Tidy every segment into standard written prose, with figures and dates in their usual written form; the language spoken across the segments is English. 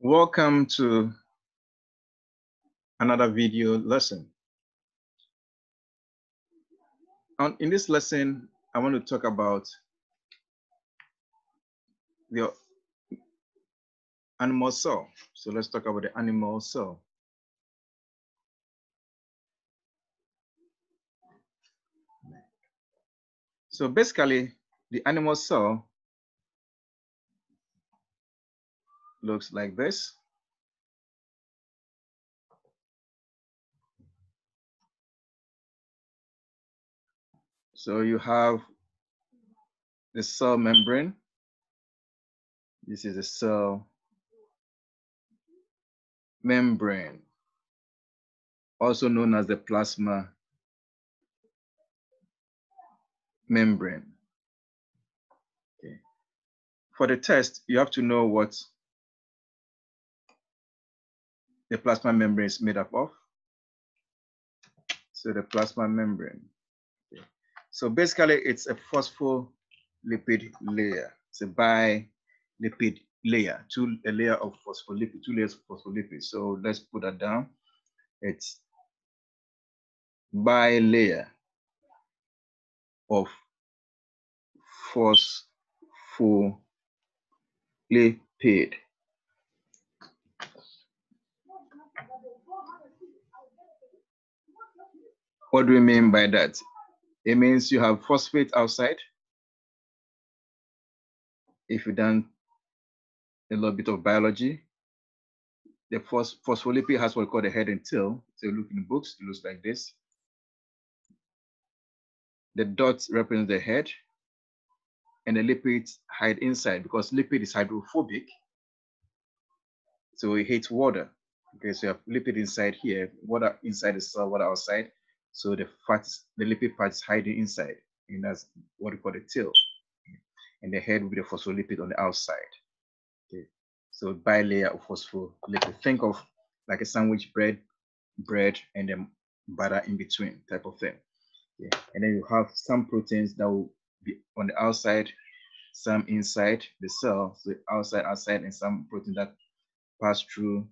Welcome to another video lesson. In this lesson, I want to talk about the animal cell. So let's talk about the animal cell. So basically, the animal cell looks like this. So you have the cell membrane. This is the cell membrane, also known as the plasma membrane. Okay. For the test, you have to know what the plasma membrane is made up of. So the plasma membrane. Okay. So basically, it's a phospholipid layer. It's a bilipid layer, a layer of phospholipid, 2 layers of phospholipids. So let's put that down. It's bilayer of phospholipid. What do we mean by that? It means you have phosphate outside. If you've done a little bit of biology, the phospholipid has what we call the head and tail. So look in the books, it looks like this. The dots represent the head, and the lipids hide inside because lipid is hydrophobic. So it hates water. Okay, so you have lipid inside here, water inside the cell, water outside. So the lipid parts hiding inside, and that's what we call the tail. And the head will be the phospholipid on the outside. Okay, so bilayer of phospholipid. Think of like a sandwich bread, and then butter in between type of thing. Okay. And then you have some proteins that will be on the outside, some inside the cell, so outside, and some protein that pass through,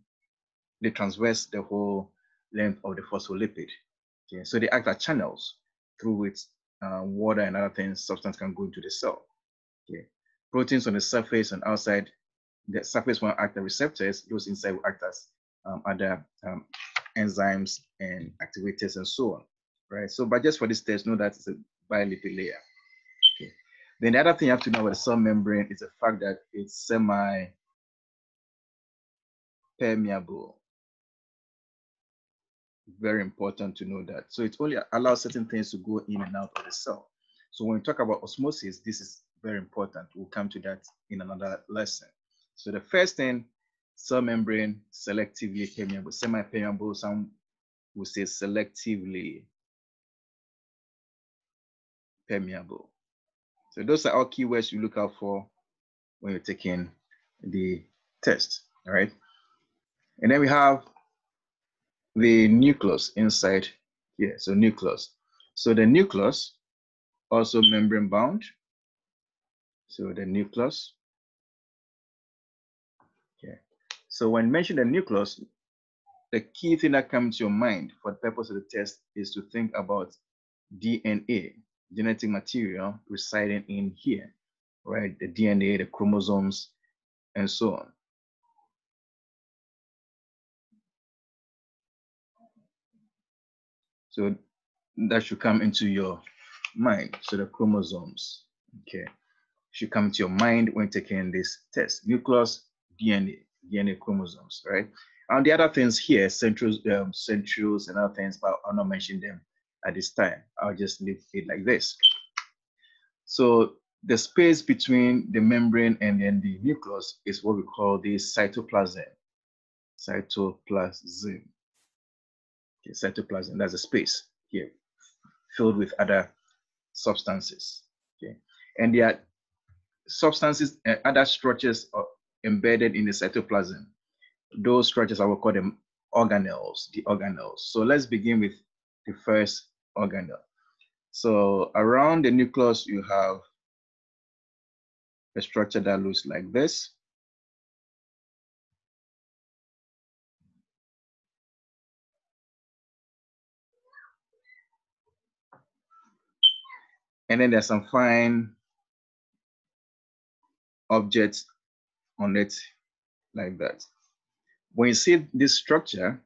they transverse the whole length of the phospholipid. Okay, so they act as channels through which water and other things, substance can go into the cell. Okay, proteins on the surface and outside, the surface will act as receptors, those inside will act as other enzymes and activators and so on, right? So, but just for this test, know that it's a bilipid layer. Okay. Then the other thing you have to know about the cell membrane is the fact that it's semi-permeable. Very important to know that. So it only allows certain things to go in and out of the cell. So when we talk about osmosis, this is very important. We'll come to that in another lesson. So the first thing, cell membrane, selectively permeable, semi-permeable, some will say selectively permeable. So those are all keywords you look out for when you're taking the test, all right? And then we have the nucleus inside here, so nucleus. So the nucleus, also membrane bound. So the nucleus. Okay. So when you mention the nucleus, the key thing that comes to your mind for the purpose of the test is to think about DNA, genetic material residing in here, right? The DNA, the chromosomes, and so on. So that should come into your mind. So the chromosomes, okay, should come to your mind when taking this test. Nucleus, DNA chromosomes, right? And the other things here, centrioles and other things, but I'll not mention them at this time. I'll just leave it like this. So the space between the membrane and then the nucleus is what we call the cytoplasm. Cytoplasm. Okay, cytoplasm, that's a space here filled with other substances. Okay, and there are substances and other structures are embedded in the cytoplasm. Those structures are called the organelles, the organelles. So let's begin with the first organelle. So around the nucleus, you have a structure that looks like this. And then there's some fine objects on it like that. When you see this structure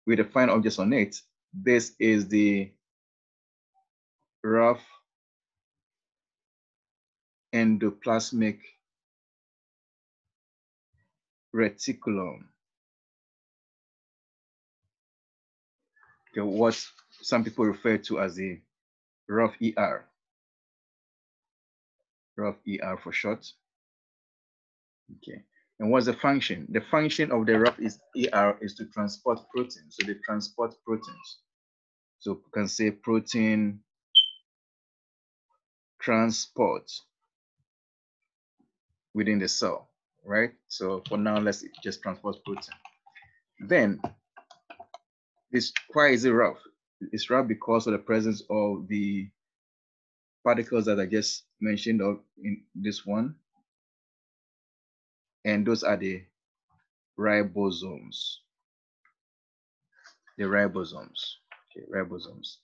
with the fine objects on it, this is the rough endoplasmic reticulum. Okay, what some people refer to as the rough ER. Rough ER for short. Okay. And what's the function? The function of the rough ER is to transport proteins. So they transport proteins. So you can say protein transport within the cell, right? So for now, let's just transport protein. Then why is it rough? It's rough because of the presence of the particles that I just mentioned of in this one. And those are the ribosomes. The ribosomes. Okay, ribosomes.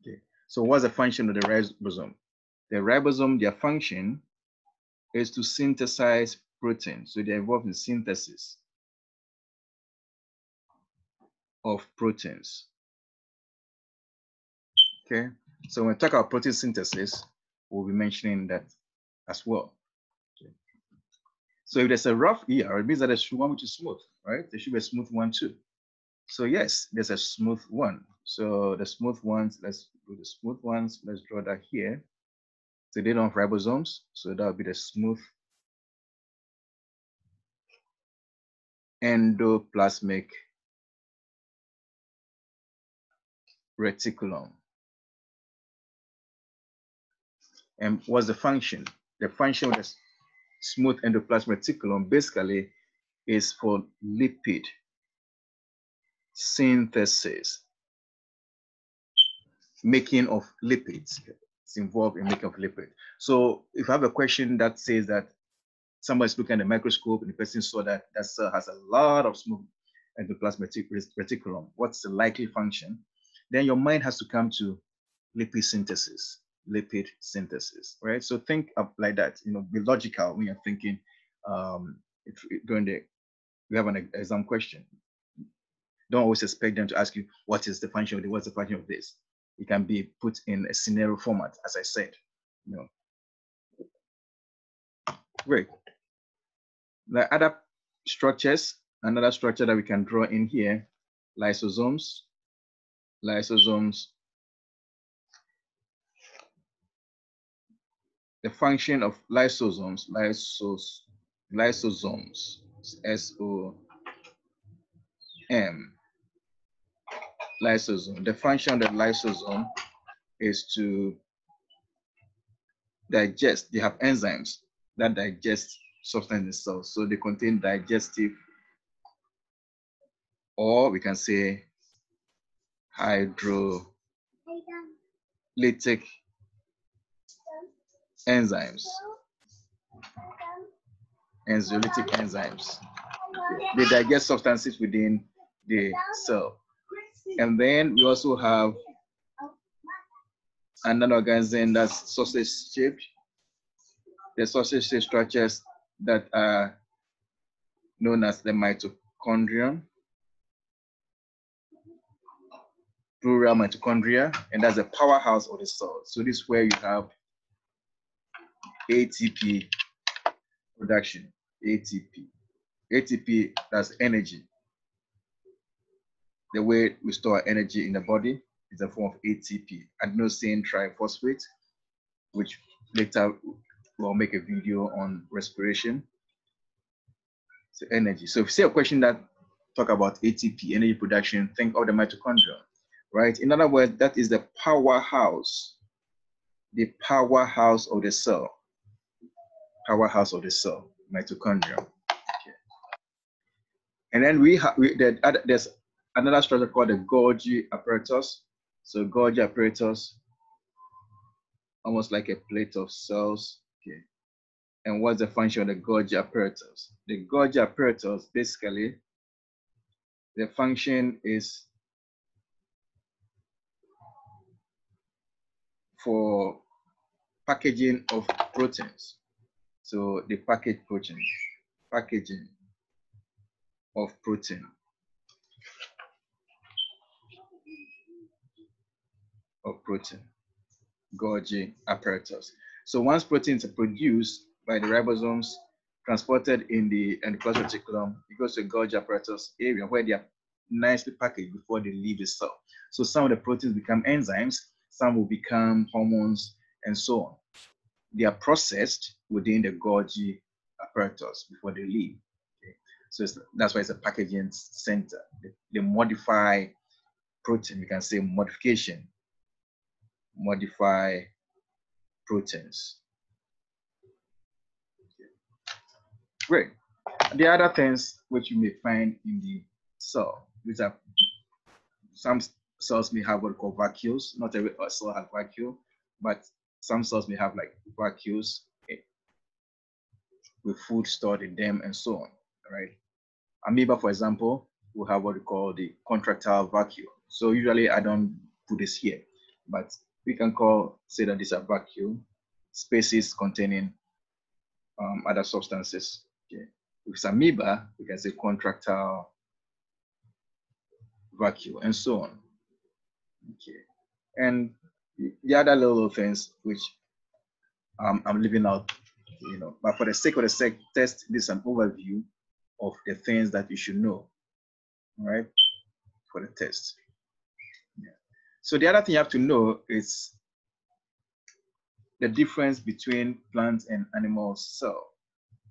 Okay. So what's the function of the ribosome? The ribosome, their function is to synthesize protein. So they're involved in synthesis of proteins. Okay. So when we talk about protein synthesis, we'll be mentioning that as well. Okay. So if there's a rough ER, it means that there's one which is smooth, right? There should be a smooth one too. So yes, there's a smooth one. So the smooth ones, let's do the smooth ones. Let's draw that here. So they don't have ribosomes. So that would be the smooth endoplasmic reticulum. And what's the function? The function of the smooth endoplasmic reticulum basically is for lipid synthesis, making of lipids. It's involved in making of lipid. So if I have a question that says that somebody's looking at the microscope and the person saw that that cell has a lot of smooth endoplasmic reticulum, what's the likely function? Then your mind has to come to lipid synthesis, right? So think up like that, be logical when you're thinking. If you have an exam question, don't always expect them to ask you, what's the function of this? It can be put in a scenario format, as I said, Great. The other structures, another structure that we can draw in here, lysosomes. The function of lysosomes, S-O-M, lysosome. The function of the lysosome is to digest. They have enzymes that digest substance in the cells. So they contain digestive, or we can say hydrolytic enzymes. Enzymatic enzymes. They digest substances within the cell. And then we also have another organism that's sausage shaped. The sausage shaped structures that are known as the mitochondrion, plural mitochondria, and that's the powerhouse of the cell. So this is where you have ATP production, ATP. ATP, that's energy. The way we store energy in the body is a form of ATP, adenosine triphosphate, which later we'll make a video on respiration. So energy. So if you see a question that talk about ATP, energy production, think of the mitochondria, right? In other words, that is the powerhouse of the cell. Powerhouse of the cell, mitochondria. Okay. And then there's another structure called the Golgi apparatus. So Golgi apparatus, almost like a plate of cells. Okay. And what's the function of the Golgi apparatus? The Golgi apparatus, basically, the function is for packaging of proteins. So the packaging of protein. Golgi apparatus. So once proteins are produced by the ribosomes, transported in the endoplasmic reticulum, it goes to the Golgi apparatus area where they are nicely packaged before they leave the cell. So some of the proteins become enzymes, some will become hormones, and so on. They are processed within the Golgi apparatus before they leave. Okay. So that's why it's a packaging center. They modify protein, we can say modification, modify proteins. Okay. Great. The other things which you may find in the cell, which are some cells may have what we call vacuoles. Not every cell has vacuole, but some cells may have like vacuoles with food stored in them and so on. Right. Amoeba, for example, will have what we call the contractile vacuole. So usually I don't put this here, but we can say that these are vacuole spaces containing other substances. Okay. If it's amoeba, we can say contractile vacuole and so on. Okay. And the other little things which I'm leaving out, but for the sake of the test, this is an overview of the things that you should know, right, for the test. Yeah. So the other thing you have to know is the difference between plant and animal cell.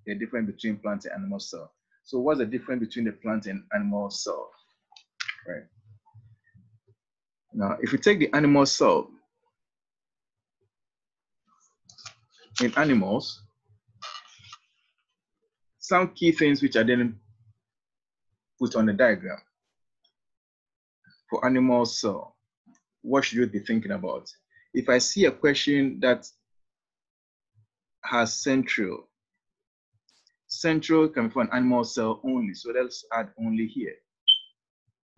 The difference between plant and animal cell. So what's the difference between the plant and animal cell, right? Now, if you take the animal cell, in animals, some key things which are then put on the diagram. For animal cell, what should you be thinking about? If I see a question that has central can be for an animal cell only, so let's add only here.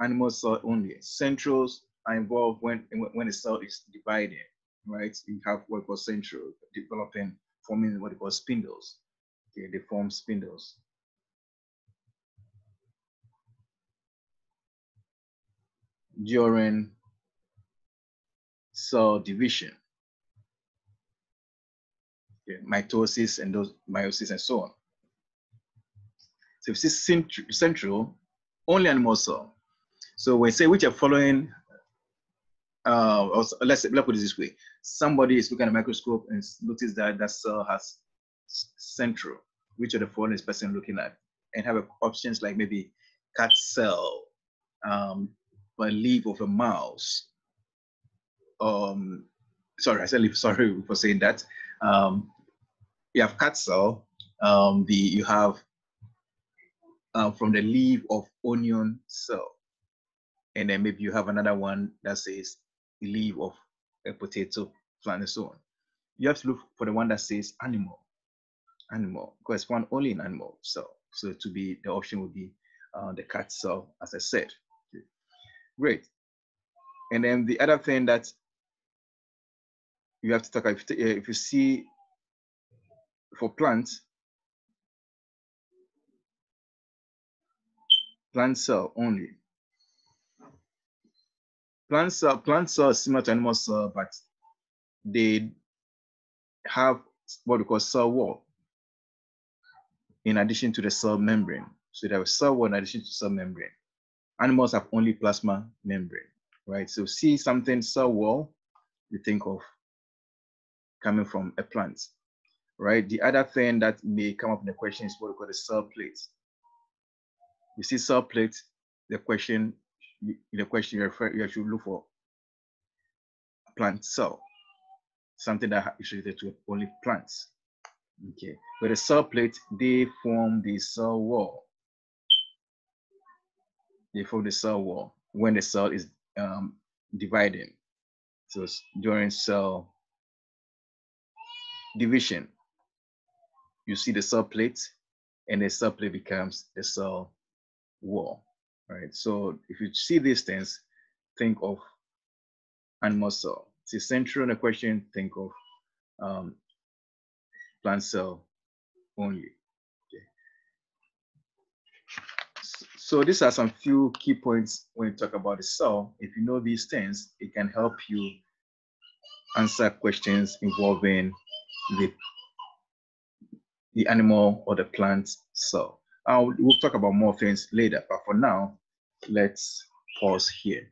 Animal cell only. Centrals are involved when a cell is divided, right? You have what we call central developing, forming what we call spindles. Okay, they form spindles. During cell division, okay, mitosis and those meiosis and so on. So if you see central, only animal cell. So when say which are following, let's put it this way: somebody is looking at a microscope and notice that that cell has central. Which of the following is person looking at? And have options like maybe cat cell, a leaf of a mouse. Sorry, I said leaf. Sorry for saying that. You have cat cell. You have from the leaf of onion cell. And then maybe you have another one that says the leaf of a potato plant and so on. You have to look for the one that says animal, because it's found only in animal cell. So to be, the option would be the cat cell, as I said. Okay. Great. And then the other thing that you have to talk about, if you see for plants, plant cell only. Plant cell is similar to animal cell, but they have what we call cell wall in addition to the cell membrane. So they have a cell wall in addition to cell membrane. Animals have only plasma membrane, right? So see something cell wall, you think of coming from a plant, right? The other thing that may come up in the question is what we call the cell plate. You see cell plate, you should look for a plant cell, something that is related to only plants. Okay, but the cell plate, they form the cell wall. They form the cell wall when the cell is dividing. So during cell division, you see the cell plate, and the cell plate becomes the cell wall. Right. So if you see these things, think of animal cell. See central in the question, think of plant cell only. Okay. So these are some few key points when you talk about the cell. If you know these things, it can help you answer questions involving the animal or the plant cell. We'll talk about more things later, but for now, let's pause here.